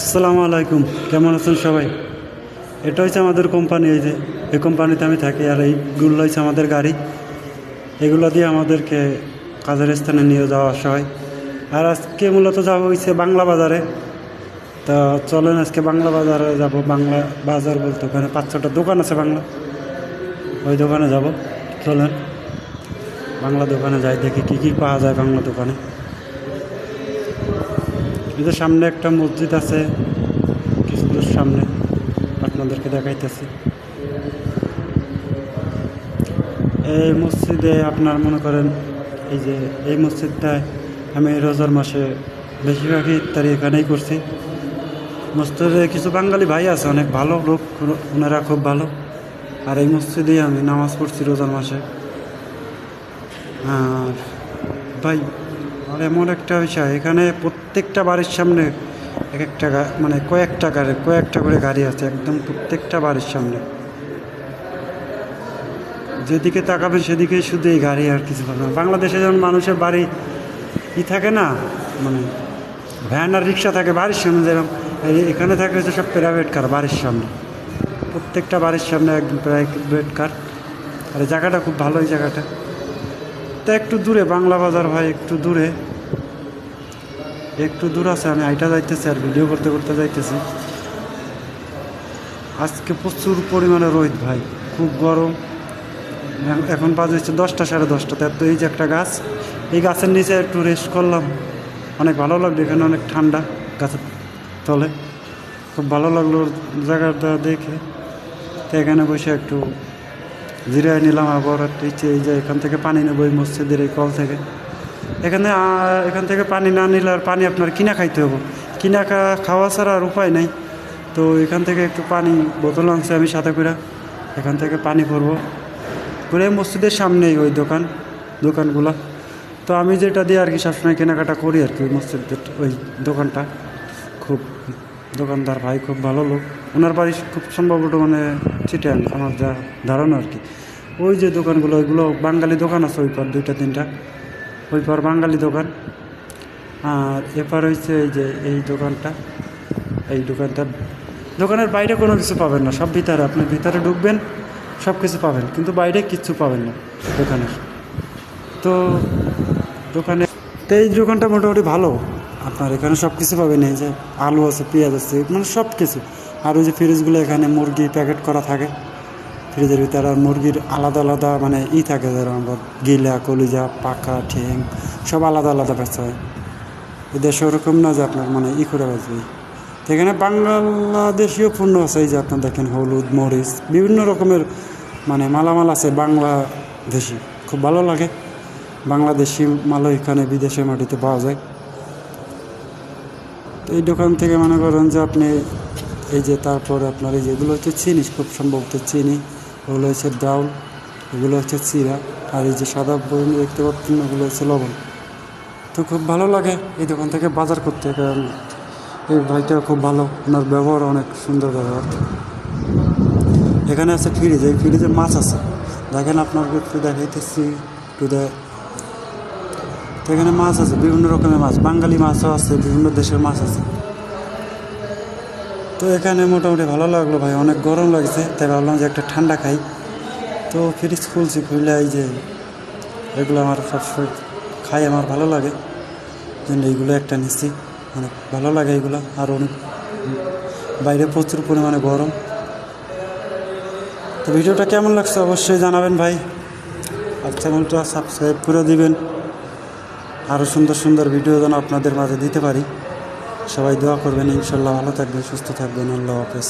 আসসালামু আলাইকুম, কেমন আছেন সবাই? এটা হচ্ছে আমাদের কোম্পানি। এই কোম্পানিতে আমি থাকি, আর এইগুলো হচ্ছে আমাদের গাড়ি। এগুলো দিয়ে আমাদেরকে কাজের স্থানে নিয়ে যাওয়া আসা হয়। আর আজকে মূলত যাওয়া হয়েছে বাংলা বাজারে। তা চলেন আজকে বাংলা বাজারে যাব। বাংলা বাজার বলতে ওখানে 5-6টা দোকান আছে বাংলা, ওই দোকানে যাব। চলেন বাংলা দোকানে যাই, দেখি কী কী পাওয়া যায় বাংলা দোকানে। এদের সামনে একটা মসজিদ আছে, কিছু দূর সামনে আপনাদেরকে দেখাইতেছি। এই মসজিদে আপনার মনে করেন, এই মসজিদটায় আমি রোজার মাসে বেশিরভাগই ইফতারি এখানেই করছি। মসজিদে কিছু বাঙালি ভাই আছে, অনেক ভালো লোক, ওনারা খুব ভালো। আর এই মসজিদেই আমি নামাজ পড়ছি রোজার মাসে। আর ভাই, আর এমন একটা বিষয়, এখানে প্রত্যেকটা বাড়ির সামনে এক একটা মানে কয়েকটা করে গাড়ি আছে, একদম প্রত্যেকটা বাড়ির সামনে। যেদিকে তাকাবে সেদিকেই শুধু এই গাড়ি, আর কিছু পাবে না। বাংলাদেশে যেমন মানুষের বাড়ি থাকে না, মানে ভ্যান আর রিক্সা থাকে বাড়ির সামনে, যেরকম এখানে থাকে হচ্ছে সব প্রাইভেট কার বাড়ির সামনে। প্রত্যেকটা বাড়ির সামনে একদম প্রাইভেট কার। আর এই জায়গাটা খুব ভালো, এই জায়গাটা তা একটু দূরে বাংলা বাজার ভাই, একটু দূর আছে। আমি আইটা যাইতেছি আর ভিডিও করতে করতে যাইতেছি। আজকে প্রচুর পরিমাণে রোদ ভাই, খুব গরম। এখন বাজে হচ্ছে 10টা, 10:30। তো এই যে একটা গাছ, এই গাছের নিচে একটু রেস্ট করলাম, অনেক ভালো লাগলো। এখানে অনেক ঠান্ডা, গাছের তলে খুব ভালো লাগলো জায়গাটা দেখে। তো এখানে বসে একটু জিরায় নিলাম। আবার একটা ইচ্ছে এই যে এখান থেকে পানি নেবো, এই মসজিদের এই কল থেকে। এখান থেকে পানি না নিলে আর পানি আপনার কিনা খাইতে হবে, খাওয়া ছাড়া আর উপায় নাই। তো এখান থেকে একটু পানি বোতল আনছে আমি সাথে করে, এখান থেকে পানি ভরবো। পুরো মসজিদের সামনেই ওই দোকানগুলো। তো আমি যেটা দিয়ে আর কি সবসময় কেনাকাটা করি আর কি, ওই মসজিদের ওই দোকানটা। খুব দোকানদার ভাই খুব ভালো লোক। ওনার বাড়ি খুব সম্ভবত মানে চিটাং, আমার যা ধারণা আর কি। ওই যে দোকানগুলো, ওইগুলো বাঙালি দোকান আছে, ওই পর 2-3টা, ওই পর বাঙালি দোকান। আর এপার হচ্ছে এই দোকানের বাইরে কোনো কিছু পাবেন না, সব ভিতরে। আপনি ভিতরে ঢুকবেন, সব কিছু পাবেন, কিন্তু বাইরে কিচ্ছু পাবেন না দোকানের। তো এই দোকানটা মোটামুটি ভালো। আপনার এখানে সব কিছু পাবেন, এই যে আলু আছে, পেঁয়াজ আছে, মানে সব কিছু। আর ওই যে ফ্রিজগুলো, এখানে মুরগি প্যাকেট করা থাকে ফ্রিজের ভিতরে। আর মুরগির আলাদা আলাদা মানে থাকে, যেরকম আমরা গিলা, কলিজা, পাকা, ঠ্যাং সব আলাদা আলাদা বেচা হয়। এদেশে ওরকম না যে আপনার মানে করে বাঁচবে। তো এখানে বাংলাদেশীয় পণ্য আছে, এই যে আপনার দেখেন হলুদ, মরিচ, বিভিন্ন রকমের মানে মালামাল আছে বাংলাদেশি। খুব ভালো লাগে, বাংলাদেশি মালও এখানে বিদেশের মাটিতে পাওয়া যায়। তো এই দোকান থেকে মনে করেন যে আপনি এই যে, তারপরে আপনার এই যেগুলো হচ্ছে চিনি, খুব সম্ভবত চিনি, ওগুলো হচ্ছে ডাউল, এগুলো হচ্ছে চিরা। আর এই যে সাদা বই দেখতে পাচ্ছেন, ওগুলো হচ্ছে লবণ। তো খুব ভালো লাগে এই দোকান থেকে বাজার করতে, কারণ এই ভাইটা খুব ভালো, ওনার ব্যবহার অনেক সুন্দর ব্যবহার। এখানে আছে ফ্রিজ, এই ফ্রিজে মাছ আছে, দেখেন আপনাকে একটু দেখাইতেছি একটু তো এখানে মাছ আছে, বিভিন্ন রকমের মাছ, বাঙালি মাছও আছে, বিভিন্ন দেশের মাছ আছে। তো এখানে মোটামুটি ভালো লাগলো ভাই, অনেক গরম লাগছে, তাই ভাবলাম যে একটা ঠান্ডা খাই। তো ফ্রিজ খুললে এই যে এগুলো আমার সবসময় খাই, আমার ভালো লাগে, জন্য এইগুলো একটা নিচ্ছি, অনেক ভালো লাগে এগুলো। আর অনেক বাইরে প্রচুর পরিমাণে গরম। তো ভিডিওটা কেমন লাগছে অবশ্যই জানাবেন ভাই, আর চ্যানেলটা সাবস্ক্রাইব করে দিবেন। আরও সুন্দর সুন্দর ভিডিও যেন আপনাদের মাঝে দিতে পারি। সবাই দোয়া করবেন, ইনশাল্লাহ ভালো থাকবেন, সুস্থ থাকবেন। আল্লাহ হাফেজ।